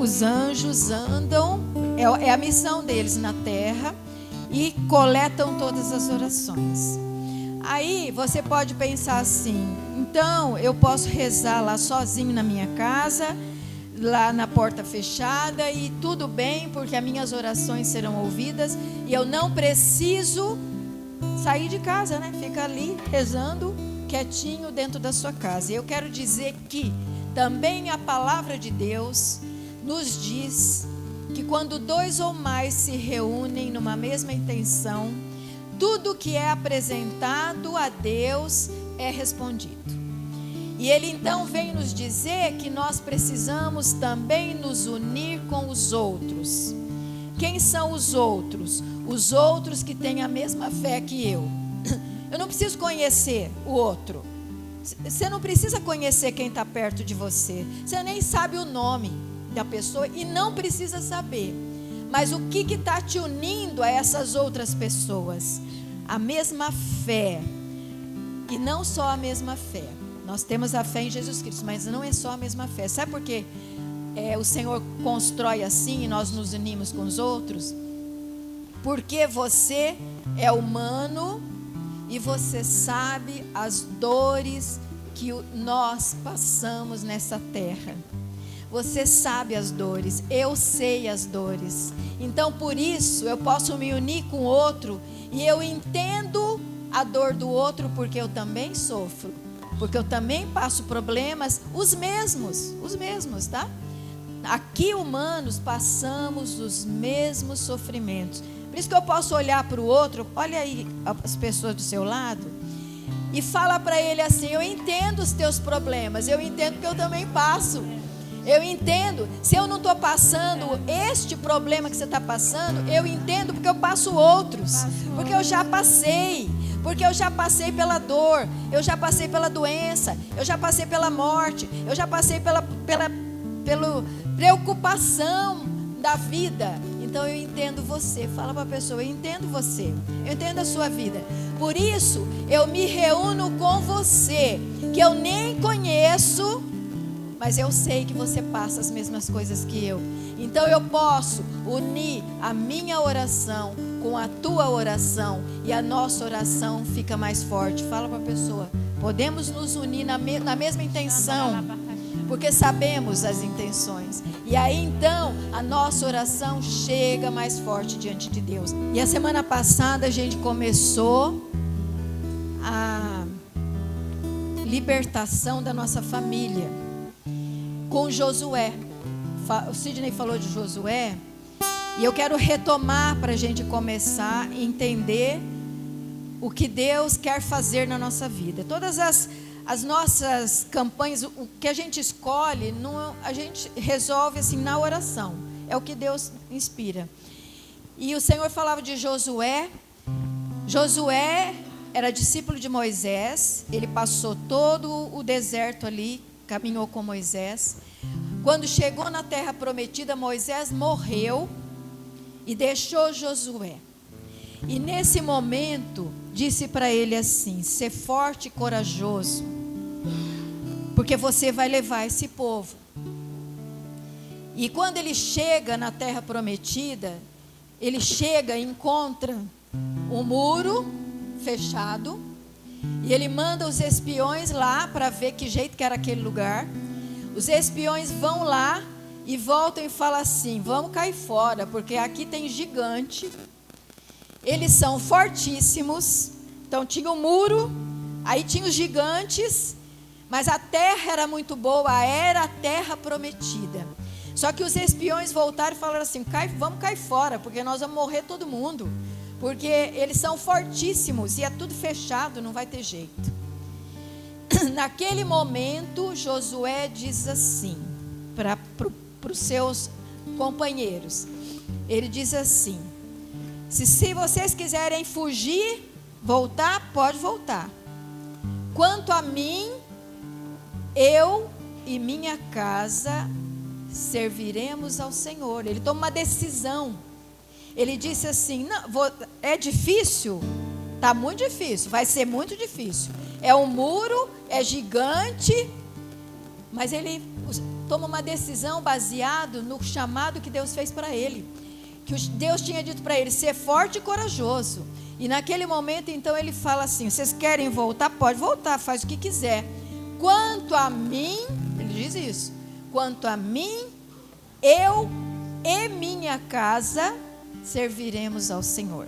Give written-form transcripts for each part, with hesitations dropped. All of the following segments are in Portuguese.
os anjos andam, é a missão deles na terra, e coletam todas as orações. Aí você pode pensar assim: então eu posso rezar lá sozinho na minha casa, lá na porta fechada, e tudo bem, porque as minhas orações serão ouvidas, e eu não preciso sair de casa, né? Fica ali rezando quietinho dentro da sua casa. E eu quero dizer que também a palavra de Deus nos diz que quando 2 ou mais se reúnem numa mesma intenção, tudo que é apresentado a Deus é respondido. E Ele então vem nos dizer que nós precisamos também nos unir com os outros. Quem são os outros? Os outros que têm a mesma fé que eu. Eu não preciso conhecer o outro. Você não precisa conhecer quem está perto de você. Você nem sabe o nome da pessoa e não precisa saber. Mas o que está te unindo a essas outras pessoas? A mesma fé. E não só a mesma fé. Nós temos a fé em Jesus Cristo, mas não é só a mesma fé. Sabe por quê? O Senhor constrói assim e nós nos unimos com os outros? Porque você é humano e você sabe as dores que nós passamos nessa terra. Você sabe as dores, eu sei as dores. Então por isso eu posso me unir com o outro e eu entendo a dor do outro, porque eu também sofro, porque eu também passo problemas, os mesmos, tá? Aqui humanos passamos os mesmos sofrimentos. Por isso que eu posso olhar para o outro, olha aí as pessoas do seu lado, e fala para ele assim: eu entendo os teus problemas, eu entendo que eu também passo. Eu entendo, se eu não estou passando este problema que você está passando, eu entendo porque eu passo outros, porque eu já passei, porque eu já passei pela dor, eu já passei pela doença, eu já passei pela morte, eu já passei pela preocupação da vida. Então eu entendo você. Fala para a pessoa: eu entendo você, eu entendo a sua vida. Por isso eu me reúno com você, que eu nem conheço, mas eu sei que você passa as mesmas coisas que eu. Então eu posso unir a minha oração com a tua oração, e a nossa oração fica mais forte. Fala para a pessoa: podemos nos unir na mesma intenção, porque sabemos as intenções. E aí então a nossa oração chega mais forte diante de Deus. E a semana passada a gente começou a libertação da nossa família com Josué. O Sidney falou de Josué, e eu quero retomar para a gente começar a entender o que Deus quer fazer na nossa vida. Todas as nossas campanhas, o que a gente escolhe, a gente resolve assim na oração. É o que Deus inspira. E o Senhor falava de Josué. Josué era discípulo de Moisés. Ele passou todo o deserto ali, caminhou com Moisés. Quando chegou na terra prometida, Moisés morreu e deixou Josué. E nesse momento disse para ele assim: ser forte e corajoso, porque você vai levar esse povo. E quando ele chega na terra prometida, ele chega e encontra um muro fechado, e ele manda os espiões lá para ver que jeito que era aquele lugar. Os espiões vão lá e voltam e falam assim: vamos cair fora, porque aqui tem gigante, eles são fortíssimos. Então tinha um muro, aí tinha os gigantes, mas a terra era muito boa, era a terra prometida. Só que os espiões voltaram e falaram assim: vamos cair fora, porque nós vamos morrer todo mundo, porque eles são fortíssimos e é tudo fechado, não vai ter jeito. Naquele momento, Josué diz assim para os seus companheiros, ele diz assim: se vocês quiserem fugir, voltar, pode voltar. Quanto a mim, eu e minha casa serviremos ao Senhor. Ele toma uma decisão. Ele disse assim: não, é difícil? Está muito difícil, vai ser muito difícil. É um muro, é gigante, mas toma uma decisão baseado no chamado que Deus fez para ele. Que Deus tinha dito para ele, ser forte e corajoso. E naquele momento, então, ele fala assim, vocês querem voltar? Pode voltar, faz o que quiser. Quanto a mim, ele diz isso, quanto a mim, eu e minha casa serviremos ao Senhor.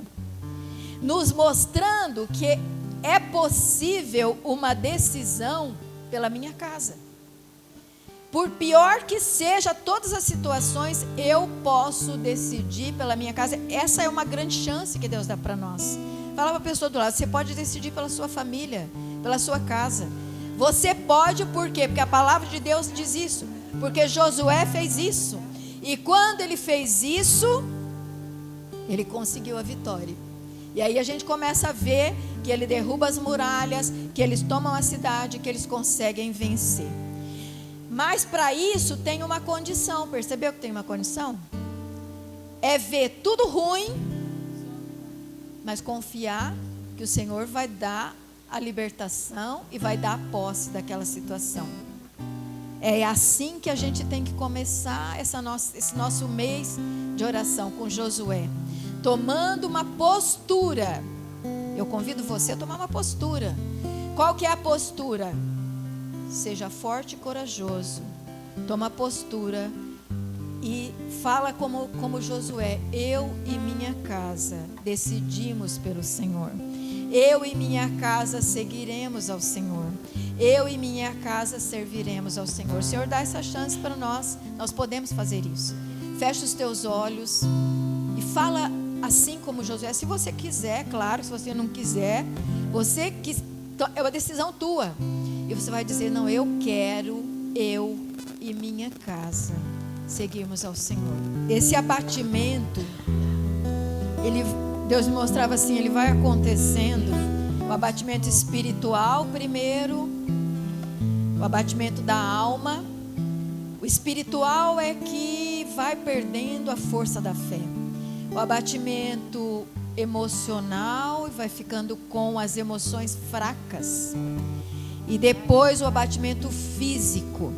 Nos mostrando que é possível uma decisão pela minha casa. Por pior que seja todas as situações, eu posso decidir pela minha casa. Essa é uma grande chance que Deus dá para nós. Fala para a pessoa do lado, você pode decidir pela sua família, pela sua casa. Você pode, por quê? Porque a palavra de Deus diz isso. Porque Josué fez isso. E quando ele fez isso, ele conseguiu a vitória. E aí a gente começa a ver que ele derruba as muralhas, que eles tomam a cidade, que eles conseguem vencer. Mas para isso tem uma condição. Percebeu que tem uma condição? É ver tudo ruim, mas confiar que o Senhor vai dar a libertação e vai dar a posse daquela situação. É assim que a gente tem que começar esse nosso mês de oração com Josué. Tomando uma postura. Eu convido você a tomar uma postura. Qual que é a postura? Seja forte e corajoso. Toma a postura e fala como Josué. Eu e minha casa decidimos pelo Senhor. Eu e minha casa seguiremos ao Senhor. Eu e minha casa serviremos ao Senhor. O Senhor dá essa chance para nós. Nós podemos fazer isso. Fecha os teus olhos e fala assim como Josué. Se você quiser, claro. Se você não quiser, é uma decisão tua. E você vai dizer, não, eu quero, eu e minha casa seguirmos ao Senhor. Esse abatimento, Deus me mostrava assim, ele vai acontecendo. O abatimento espiritual primeiro, o abatimento da alma. O espiritual é que vai perdendo a força da fé. O abatimento emocional vai ficando com as emoções fracas. E depois o abatimento físico,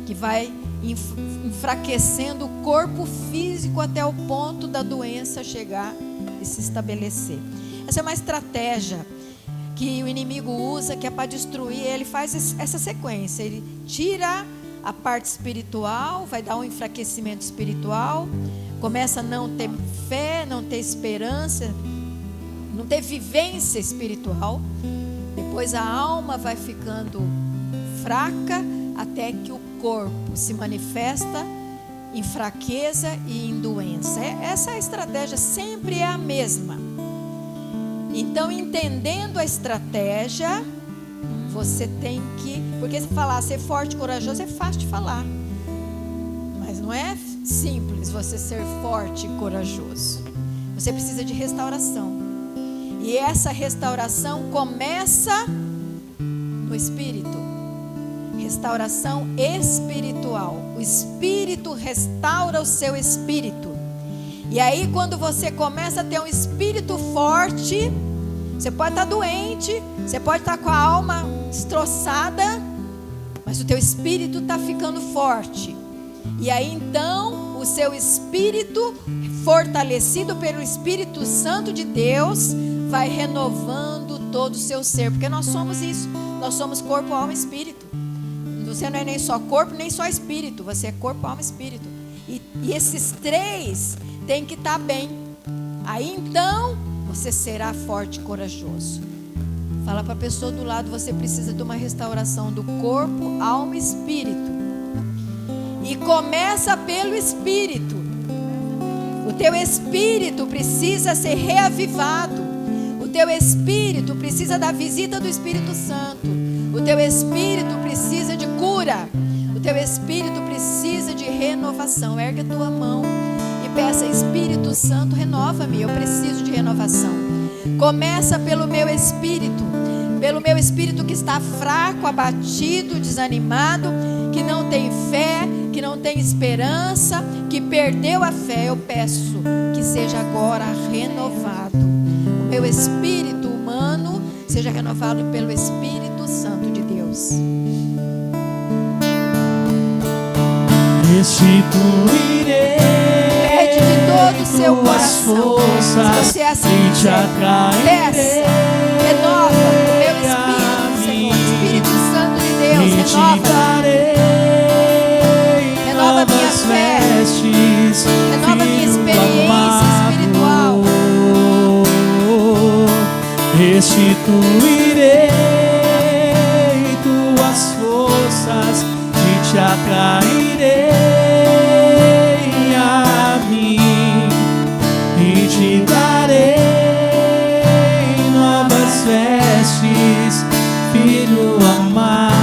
que vai enfraquecendo o corpo físico até o ponto da doença chegar e se estabelecer. Essa é uma estratégia que o inimigo usa, que é para destruir. Ele faz essa sequência, ele tira a parte espiritual, vai dar um enfraquecimento espiritual, começa a não ter fé, não ter esperança, não ter vivência espiritual. Depois a alma vai ficando fraca até que o corpo se manifesta em fraqueza e em doença. Essa estratégia sempre é a mesma. Então, entendendo a estratégia, você tem que... Porque se falar ser forte e corajoso é fácil de falar. Mas não é simples você ser forte e corajoso. Você precisa de restauração. E essa restauração começa no espírito. Restauração espiritual. O espírito restaura o seu espírito. E aí quando você começa a ter um espírito forte, você pode estar doente, você pode estar com a alma destroçada, mas o teu espírito está ficando forte. E aí então o seu espírito, fortalecido pelo Espírito Santo de Deus, vai renovando todo o seu ser, porque nós somos isso, nós somos corpo, alma e espírito. Você não é nem só corpo, nem só espírito, você é corpo, alma e espírito. E esses três têm que estar bem. Aí então você será forte e corajoso. Fala para a pessoa do lado, você precisa de uma restauração do corpo, alma e espírito. E começa pelo espírito. O teu espírito precisa ser reavivado. O teu espírito precisa da visita do Espírito Santo. O teu espírito precisa de cura. O teu espírito precisa de renovação. Ergue a tua mão e peça, Espírito Santo, renova-me. Eu preciso de renovação. Começa pelo meu espírito. Pelo meu espírito que está fraco, abatido, desanimado, que não tem fé, que não tem esperança, que perdeu a fé. Eu peço que seja agora renovado. O meu espírito humano seja renovado pelo Espírito Santo de Deus. restituirei. Pede de todo o seu coração. Se você é assim quiser, peça. Renova o meu espírito, Senhor. Espírito Santo de Deus, renova. Renova a minha fé. Renova a minha experiência espiritual. Restituirei tuas forças e te atrairei a mim e te darei novas vestes, filho amado.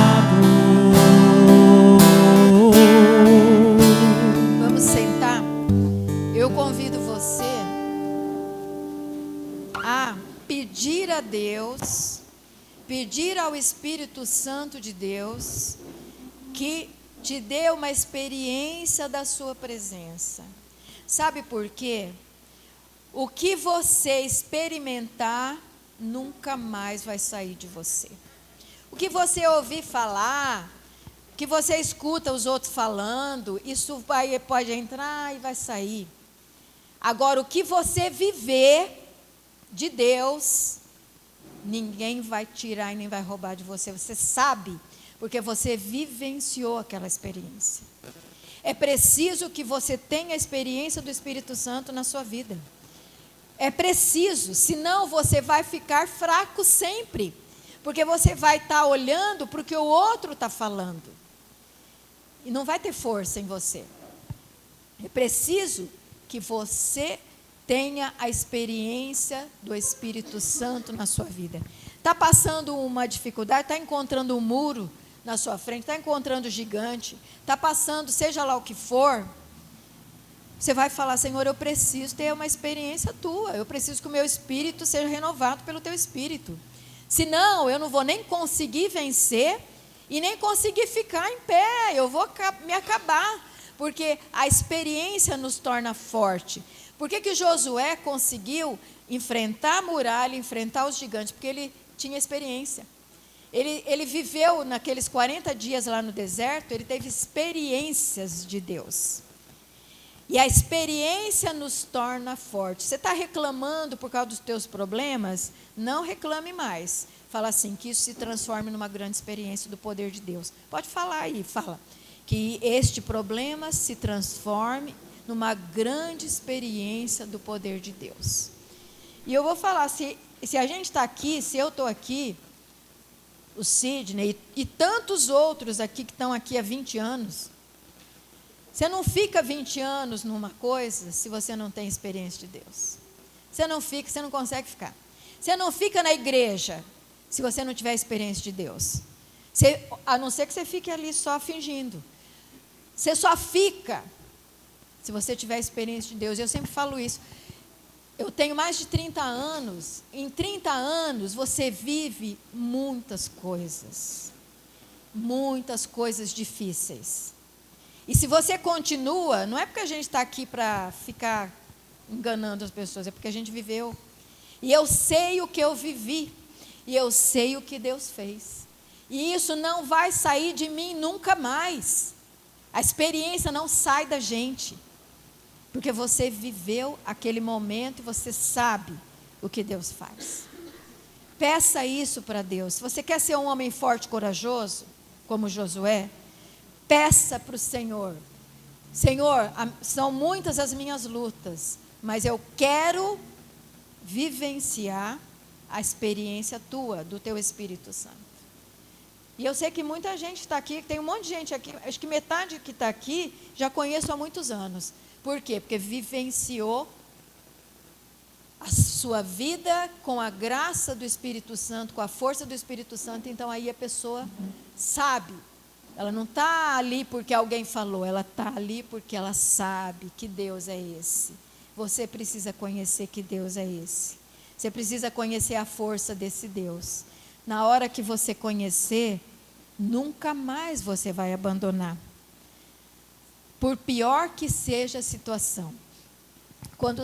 Vamos sentar. Eu convido você a pedir a Deus, pedir ao Espírito Santo de Deus que te dê uma experiência da sua presença. Sabe por quê? O que você experimentar nunca mais vai sair de você. O que você ouvir falar, o que você escuta os outros falando, isso pode entrar e vai sair. Agora, o que você viver de Deus, ninguém vai tirar e nem vai roubar de você. Você sabe, porque você vivenciou aquela experiência. É preciso que você tenha a experiência do Espírito Santo na sua vida. É preciso, senão você vai ficar fraco sempre. Porque você vai estar olhando para o que o outro está falando. E não vai ter força em você. É preciso que você tenha a experiência do Espírito Santo na sua vida. Está passando uma dificuldade, está encontrando um muro na sua frente, está encontrando um gigante, está passando, seja lá o que for, você vai falar: Senhor, eu preciso ter uma experiência tua, eu preciso que o meu espírito seja renovado pelo teu espírito. Senão, eu não vou nem conseguir vencer e nem conseguir ficar em pé, eu vou me acabar, porque a experiência nos torna forte. Por que Josué conseguiu enfrentar a muralha, enfrentar os gigantes? Porque ele tinha experiência. Ele viveu naqueles 40 dias lá no deserto, ele teve experiências de Deus. E a experiência nos torna fortes. Você está reclamando por causa dos teus problemas? Não reclame mais. Fala assim, que isso se transforme numa grande experiência do poder de Deus. Pode falar aí, fala. Que este problema se transforme numa grande experiência do poder de Deus. E eu vou falar, se a gente está aqui, se eu estou aqui, o Sidney e tantos outros aqui que estão aqui há 20 anos, você não fica 20 anos numa coisa se você não tem experiência de Deus. Você não fica, você não consegue ficar. Você não fica na igreja se você não tiver experiência de Deus. A não ser que você fique ali só fingindo. Você só fica se você tiver experiência de Deus. Eu sempre falo isso. Eu tenho mais de 30 anos. Em 30 anos você vive muitas coisas difíceis. E se você continua, não é porque a gente está aqui para ficar enganando as pessoas, é porque a gente viveu. E eu sei o que eu vivi, e eu sei o que Deus fez. E isso não vai sair de mim nunca mais. A experiência não sai da gente. Porque você viveu aquele momento e você sabe o que Deus faz. Peça isso para Deus. Se você quer ser um homem forte e corajoso, como Josué, peça para o Senhor. Senhor, são muitas as minhas lutas, mas eu quero vivenciar a experiência tua, do teu Espírito Santo. E eu sei que muita gente está aqui, tem um monte de gente aqui, acho que metade que está aqui já conheço há muitos anos. Por quê? Porque vivenciou a sua vida com a graça do Espírito Santo, com a força do Espírito Santo. Então aí a pessoa sabe. Ela não está ali porque alguém falou, ela está ali porque ela sabe que Deus é esse. Você precisa conhecer que Deus é esse. Você precisa conhecer a força desse Deus. Na hora que você conhecer, nunca mais você vai abandonar. Por pior que seja a situação. Quando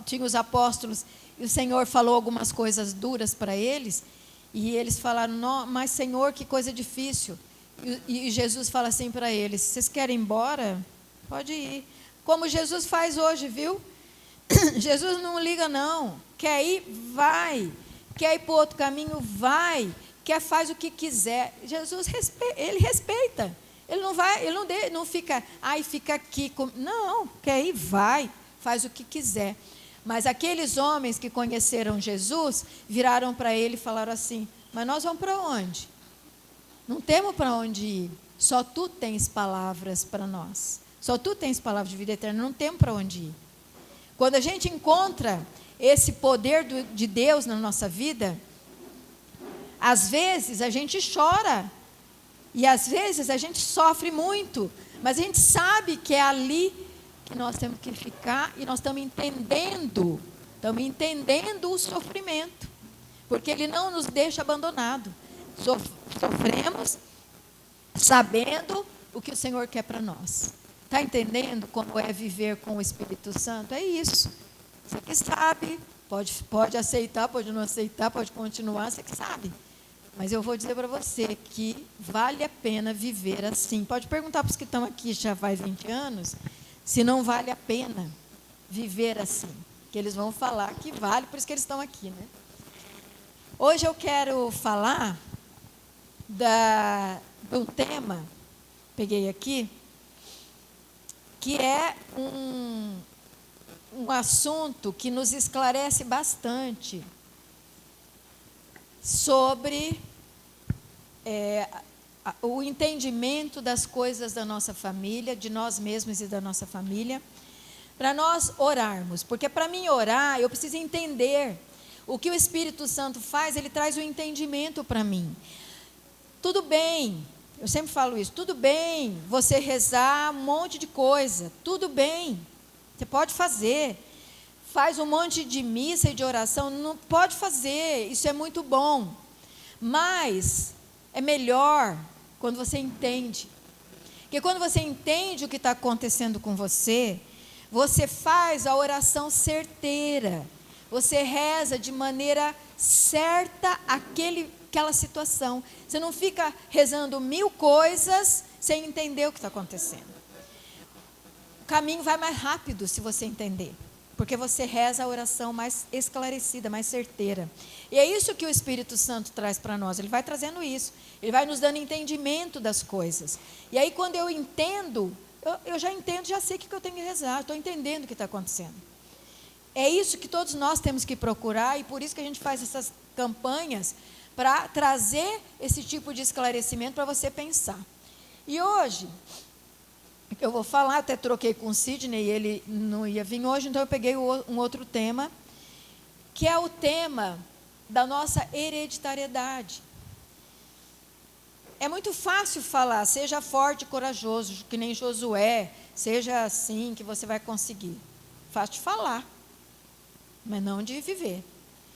tinha os apóstolos, e o Senhor falou algumas coisas duras para eles, e eles falaram, mas Senhor, que coisa difícil. E Jesus fala assim para eles, vocês querem ir embora? Pode ir. Como Jesus faz hoje, viu? Jesus não liga, não. Quer ir? Vai. Quer ir para o outro caminho? Vai. Quer, faz o que quiser. Jesus, ele respeita. Ele não vai, ele não fica, ai, fica aqui. Não, quer ir? Vai. Faz o que quiser. Mas aqueles homens que conheceram Jesus, viraram para ele e falaram assim, mas nós vamos para onde? Não temos para onde ir. Só tu tens palavras para nós. Só tu tens palavras de vida eterna, não temos para onde ir. Quando a gente encontra esse poder de Deus na nossa vida, às vezes a gente chora, e às vezes a gente sofre muito, mas a gente sabe que é ali que nós temos que ficar, e nós estamos entendendo o sofrimento, porque Ele não nos deixa abandonado. Sofremos sabendo o que o Senhor quer para nós. Está entendendo como é viver com o Espírito Santo? É isso. Você que sabe, pode aceitar, pode não aceitar, pode continuar, você que sabe. Mas eu vou dizer para você que vale a pena viver assim. Pode perguntar para os que estão aqui já faz 20 anos, se não vale a pena viver assim. Que eles vão falar que vale, por isso que eles estão aqui, né? Hoje eu quero falar de um tema, peguei aqui, que é um assunto que nos esclarece bastante sobre o entendimento das coisas da nossa família, de nós mesmos e da nossa família, para nós orarmos. Porque para mim orar, eu preciso entender o que o Espírito Santo faz, ele traz o entendimento para mim. Tudo bem, eu sempre falo isso, tudo bem você rezar um monte de coisa, tudo bem, você pode fazer, faz um monte de missa e de oração, não pode fazer, isso é muito bom, mas é melhor quando você entende, porque quando você entende o que está acontecendo com você, você faz a oração certeira, você reza de maneira certa aquela situação. Você não fica rezando 1000 coisas sem entender o que está acontecendo. O caminho vai mais rápido se você entender, porque você reza a oração mais esclarecida, mais certeira. E é isso que o Espírito Santo traz para nós. Ele vai trazendo isso. Ele vai nos dando entendimento das coisas. E aí quando eu entendo, eu já entendo, já sei o que eu tenho que rezar. Estou entendendo o que está acontecendo. É isso que todos nós temos que procurar, e por isso que a gente faz essas campanhas, para trazer esse tipo de esclarecimento para você pensar. E hoje, eu vou falar, até troquei com o Sidney, ele não ia vir hoje, então eu peguei um outro tema, que é o tema da nossa hereditariedade. É muito fácil falar, seja forte e corajoso, que nem Josué, seja assim que você vai conseguir. Fácil de falar, mas não de viver.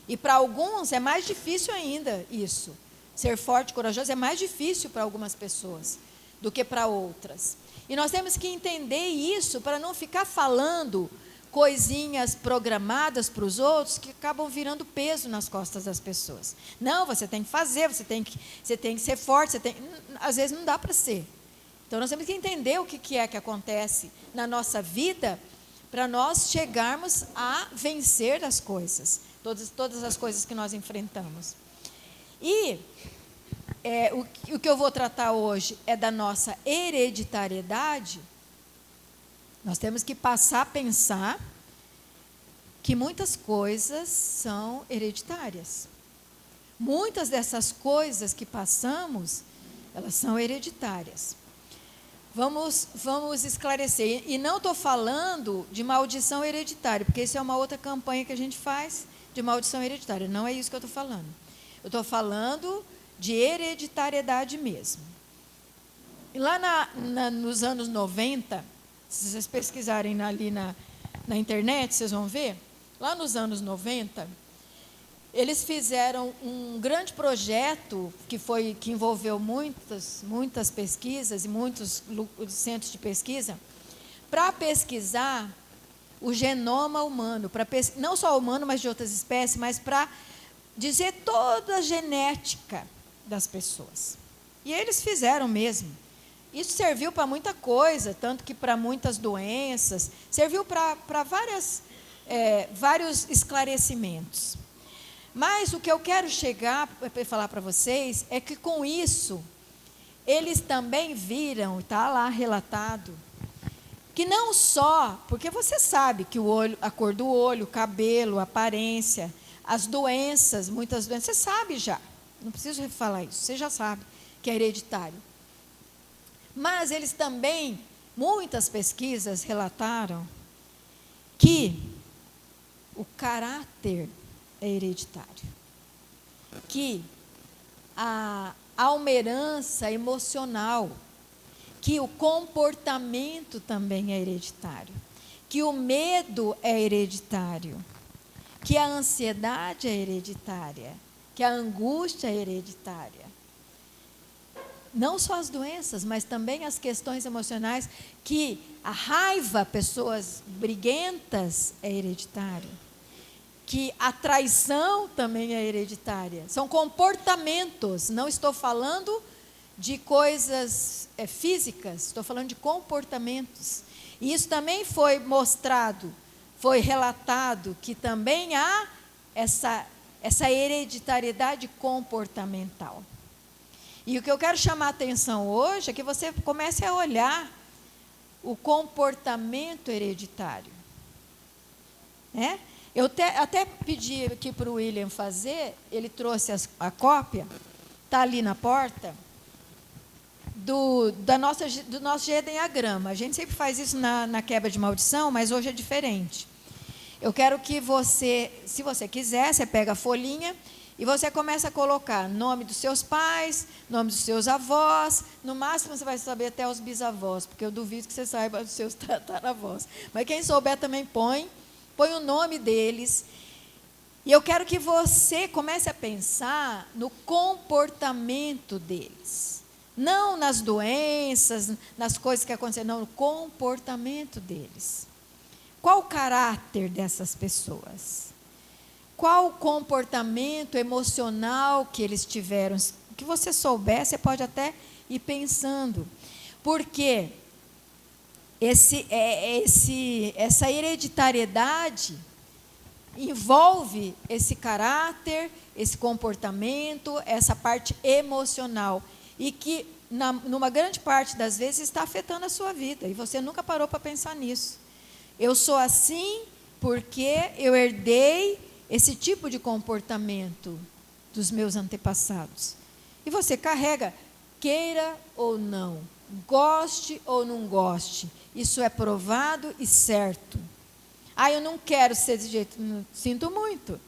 E para alguns é mais difícil ainda isso. Ser forte e corajoso é mais difícil para algumas pessoas do que para outras. E nós temos que entender isso para não ficar falando coisinhas programadas para os outros que acabam virando peso nas costas das pessoas. Não, você tem que fazer, você tem que ser forte, às vezes não dá para ser. Então nós temos que entender o que é que acontece na nossa vida para nós chegarmos a vencer as coisas. Todas as coisas que nós enfrentamos. E o que eu vou tratar hoje é da nossa hereditariedade. Nós temos que passar a pensar que muitas coisas são hereditárias. Muitas dessas coisas que passamos, elas são hereditárias. Vamos esclarecer. E não estou falando de maldição hereditária, porque isso é uma outra campanha que a gente faz, de maldição hereditária. Não é isso que eu estou falando. Eu estou falando de hereditariedade mesmo. E lá nos anos 90, se vocês pesquisarem ali na internet, vocês vão ver, lá nos anos 90, eles fizeram um grande projeto que envolveu muitas pesquisas e muitos centros de pesquisa, para pesquisar o genoma humano, não só humano, mas de outras espécies, mas para dizer toda a genética das pessoas. E eles fizeram mesmo. Isso serviu para muita coisa, tanto que para muitas doenças, serviu para vários esclarecimentos. Mas o que eu quero chegar para falar para vocês é que com isso, eles também viram, está lá relatado, que não só, porque você sabe que o olho, a cor do olho, o cabelo, a aparência, as doenças, muitas doenças, você sabe já, não preciso falar isso, você já sabe que é hereditário. Mas eles também, muitas pesquisas relataram que o caráter é hereditário, que há uma herança emocional, que o comportamento também é hereditário, que o medo é hereditário, que a ansiedade é hereditária, que a angústia é hereditária. Não só as doenças, mas também as questões emocionais, que a raiva, pessoas briguentas, é hereditário, que a traição também é hereditária. São comportamentos, não estou falando de coisas físicas, estou falando de comportamentos. E isso também foi mostrado, foi relatado, que também há essa hereditariedade comportamental. E o que eu quero chamar a atenção hoje é que você comece a olhar o comportamento hereditário. Eu até pedi aqui para o William fazer, ele trouxe a cópia, está ali na porta, do nosso G-Enneagrama. A gente sempre faz isso na quebra de maldição, mas hoje é diferente. Eu quero que você, se você quiser, você pega a folhinha e você começa a colocar nome dos seus pais, nome dos seus avós, no máximo você vai saber até os bisavós, porque eu duvido que você saiba dos seus tataravós. Mas quem souber também põe o nome deles. E eu quero que você comece a pensar no comportamento deles. Não nas doenças, nas coisas que aconteceram, não, no comportamento deles. Qual o caráter dessas pessoas? Qual o comportamento emocional que eles tiveram? Que você souber, você pode até ir pensando. Porque essa hereditariedade envolve esse caráter, esse comportamento, essa parte emocional. E que, numa grande parte das vezes, está afetando a sua vida. E você nunca parou para pensar nisso. Eu sou assim porque eu herdei esse tipo de comportamento dos meus antepassados. E você carrega, queira ou não, goste ou não goste, isso é provado e certo. Eu não quero ser desse jeito, sinto muito,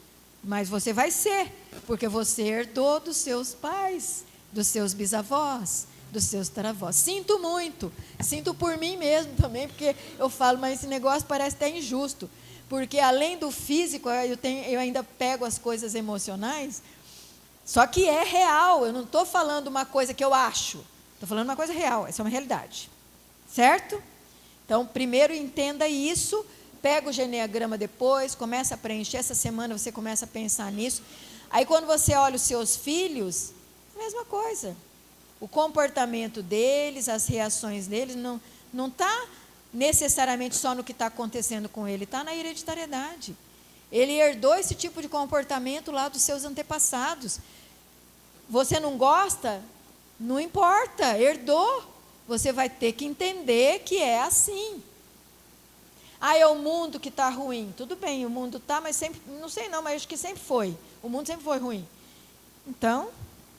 mas você vai ser, porque você herdou dos seus pais, dos seus bisavós, dos seus taravós. Sinto muito, sinto por mim mesmo também, porque eu falo, mas esse negócio parece até injusto, porque além do físico, eu ainda pego as coisas emocionais, só que é real, eu não estou falando uma coisa que eu acho, estou falando uma coisa real, essa é uma realidade, certo? Então, primeiro entenda isso, pega o G-Enneagrama depois, começa a preencher, essa semana você começa a pensar nisso, aí quando você olha os seus filhos, mesma coisa, o comportamento deles, as reações deles, não está necessariamente só no que está acontecendo com ele, está na hereditariedade. Ele herdou esse tipo de comportamento lá dos seus antepassados. Você não gosta? Não importa, herdou. Você vai ter que entender que é assim. É o mundo que está ruim. Tudo bem, o mundo está, mas sempre, não sei não, mas acho que sempre foi. O mundo sempre foi ruim. Então,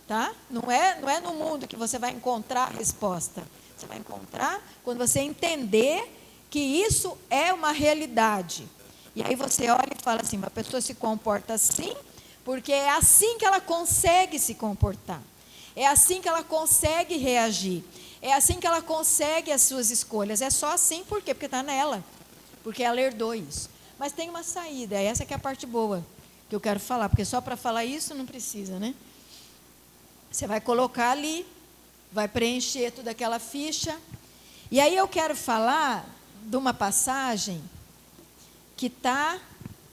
tá? Não é no mundo que você vai encontrar a resposta. Você vai encontrar quando você entender que isso é uma realidade. E aí você olha e fala assim, uma pessoa se comporta assim, porque é assim que ela consegue se comportar. É assim que ela consegue reagir. É assim que ela consegue as suas escolhas. É só assim, por quê? Porque está nela. Porque ela herdou isso. Mas tem uma saída, essa que é a parte boa que eu quero falar, porque só para falar isso não precisa, né? Você vai colocar ali, vai preencher toda aquela ficha. E aí eu quero falar de uma passagem que está,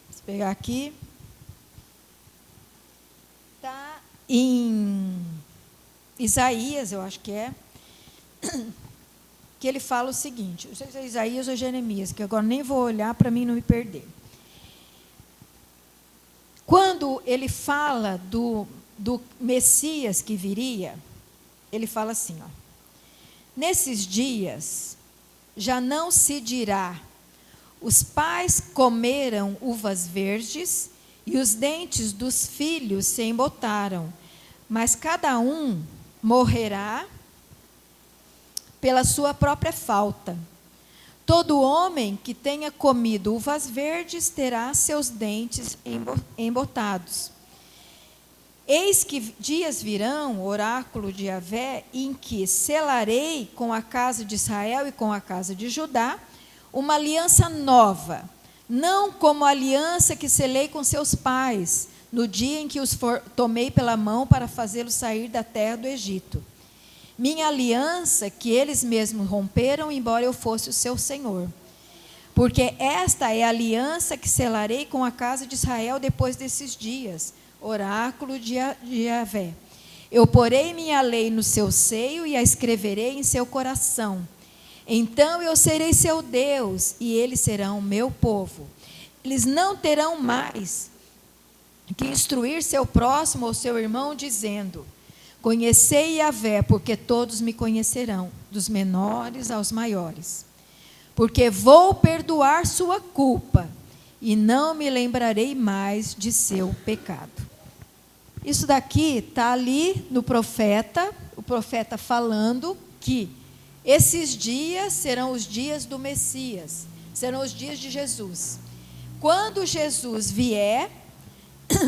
vou pegar aqui, está em Isaías, eu acho que é. que ele fala o seguinte, não sei se é Isaías ou Jeremias, que agora nem vou olhar para mim não me perder. Quando ele fala do Messias que viria, ele fala assim, ó, nesses dias já não se dirá, os pais comeram uvas verdes e os dentes dos filhos se embotaram, mas cada um morrerá pela sua própria falta. Todo homem que tenha comido uvas verdes terá seus dentes embotados. Eis que dias virão, oráculo de Yahvé, em que selarei com a casa de Israel e com a casa de Judá uma aliança nova, não como a aliança que selei com seus pais, no dia em que os tomei pela mão para fazê-los sair da terra do Egito. Minha aliança que eles mesmos romperam, embora eu fosse o seu Senhor. Porque esta é a aliança que selarei com a casa de Israel depois desses dias, oráculo de Yahvé. Eu porei minha lei no seu seio e a escreverei em seu coração. Então eu serei seu Deus e eles serão meu povo. Eles não terão mais que instruir seu próximo ou seu irmão, dizendo: conhecei Yahvé, porque todos me conhecerão, dos menores aos maiores. Porque vou perdoar sua culpa e não me lembrarei mais de seu pecado. Isso daqui está ali no profeta, o profeta falando que esses dias serão os dias do Messias, serão os dias de Jesus. Quando Jesus vier,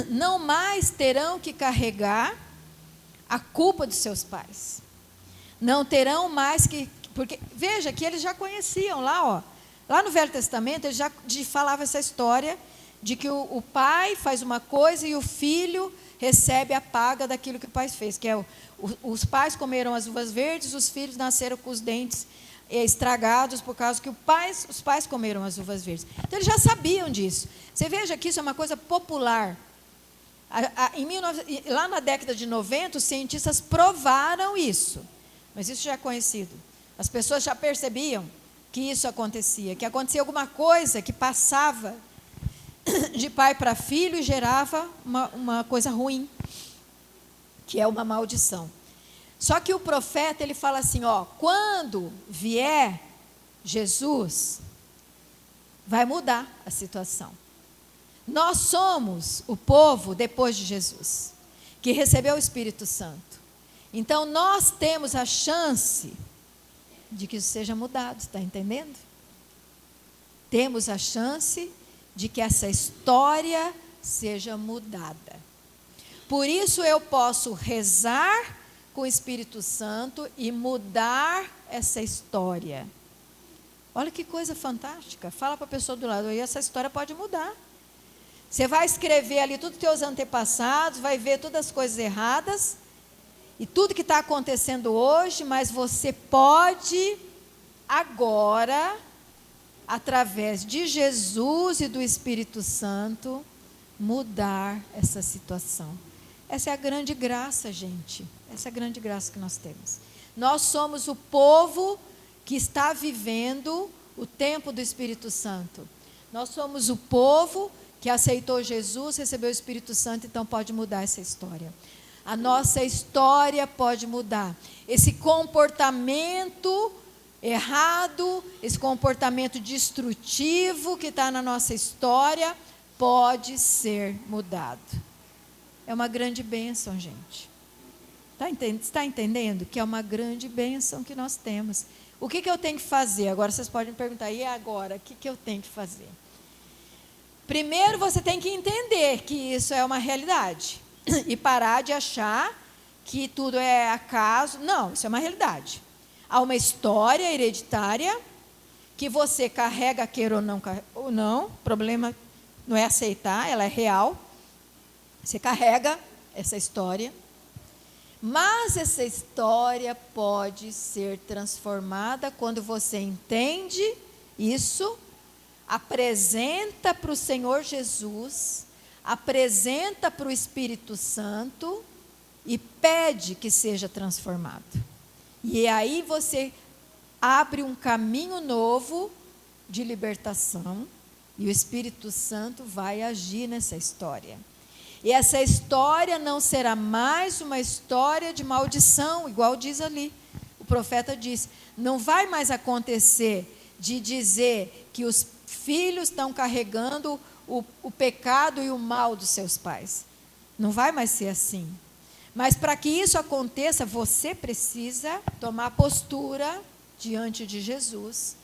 não mais terão que carregar a culpa dos seus pais. Não terão mais que... Porque, veja que eles já conheciam lá, ó. Lá no Velho Testamento, ele já falava essa história de que o pai faz uma coisa e o filho recebe a paga daquilo que o pai fez, que é os pais comeram as uvas verdes, os filhos nasceram com os dentes estragados por causa que os pais comeram as uvas verdes. Então, eles já sabiam disso. Você veja que isso é uma coisa popular. Lá na década de 90, os cientistas provaram isso, mas isso já é conhecido. As pessoas já percebiam que isso acontecia, que acontecia alguma coisa que passava de pai para filho e gerava uma coisa ruim, que é uma maldição. Só que o profeta, ele fala assim, ó, quando vier Jesus, vai mudar a situação. Nós somos o povo depois de Jesus, que recebeu o Espírito Santo. Então, nós temos a chance de que isso seja mudado, está entendendo? Temos a chance de que essa história seja mudada. Por isso eu posso rezar com o Espírito Santo e mudar essa história. Olha que coisa fantástica. Fala para a pessoa do lado, aí essa história pode mudar. Você vai escrever ali todos os teus antepassados, vai ver todas as coisas erradas e tudo que está acontecendo hoje, mas você pode agora, através de Jesus e do Espírito Santo, mudar essa situação. Essa é a grande graça, gente. Essa é a grande graça que nós temos. Nós somos o povo que está vivendo o tempo do Espírito Santo. Nós somos o povo que aceitou Jesus, recebeu o Espírito Santo, então pode mudar essa história. A nossa história pode mudar. Esse comportamento errado, esse comportamento destrutivo que está na nossa história, pode ser mudado. É uma grande bênção, gente. Está entendendo que é uma grande bênção que nós temos? O que eu tenho que fazer? Agora vocês podem me perguntar, e agora? O que eu tenho que fazer? Primeiro você tem que entender que isso é uma realidade. E parar de achar que tudo é acaso. Não, isso é uma realidade. Há uma história hereditária que você carrega, queira ou não, o problema não é aceitar, ela é real. Você carrega essa história, mas essa história pode ser transformada quando você entende isso, apresenta para o Senhor Jesus, apresenta para o Espírito Santo e pede que seja transformado. E aí você abre um caminho novo de libertação e o Espírito Santo vai agir nessa história. E essa história não será mais uma história de maldição, igual diz ali. O profeta diz, não vai mais acontecer de dizer que os filhos estão carregando o pecado e o mal dos seus pais. Não vai mais ser assim. Mas para que isso aconteça, você precisa tomar postura diante de Jesus,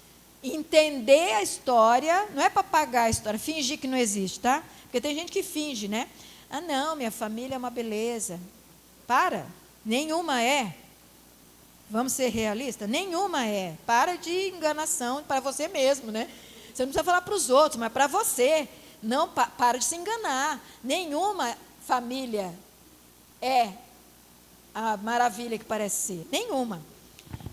entender a história, não é para apagar a história, fingir que não existe, tá? Porque tem gente que finge, né? Ah, não, minha família é uma beleza. Para, nenhuma é. Vamos ser realistas? Nenhuma é. Para de enganação para você mesmo, né? Você não precisa falar para os outros, mas para você. Não, para de se enganar. Nenhuma família é a maravilha que parece ser. Nenhuma.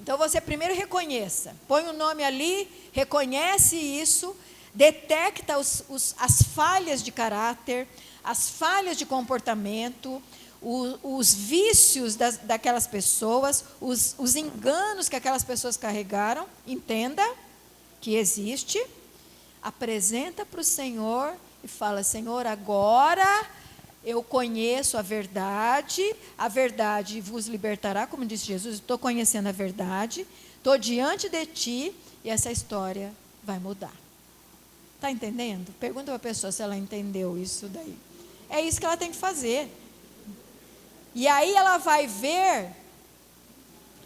Então você primeiro reconheça. Põe o nome ali, reconhece isso, detecta as falhas de caráter, as falhas de comportamento, os vícios daquelas pessoas, os enganos que aquelas pessoas carregaram, entenda que existe, apresenta para o Senhor e fala, Senhor, agora eu conheço a verdade vos libertará, como disse Jesus, estou conhecendo a verdade, estou diante de ti e essa história vai mudar. Está entendendo? Pergunta para a pessoa se ela entendeu isso daí. É isso que ela tem que fazer. E aí ela vai ver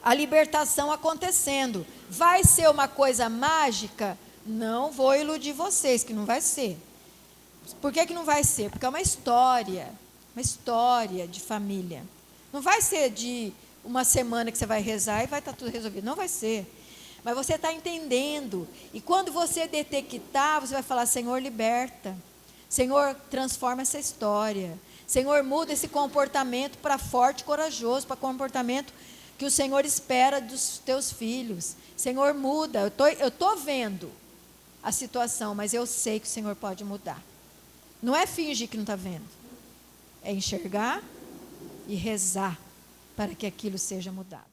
a libertação acontecendo. Vai ser uma coisa mágica? Não vou iludir vocês, que não vai ser. Por que não vai ser? Porque é uma história de família. Não vai ser de uma semana que você vai rezar e vai estar tudo resolvido. Não vai ser. Mas você está entendendo. E quando você detectar, você vai falar, Senhor, liberta. Senhor, transforma essa história. Senhor, muda esse comportamento para forte e corajoso, para comportamento que o Senhor espera dos teus filhos. Senhor, muda. Eu estou vendo a situação, mas eu sei que o Senhor pode mudar. Não é fingir que não está vendo. É enxergar e rezar para que aquilo seja mudado.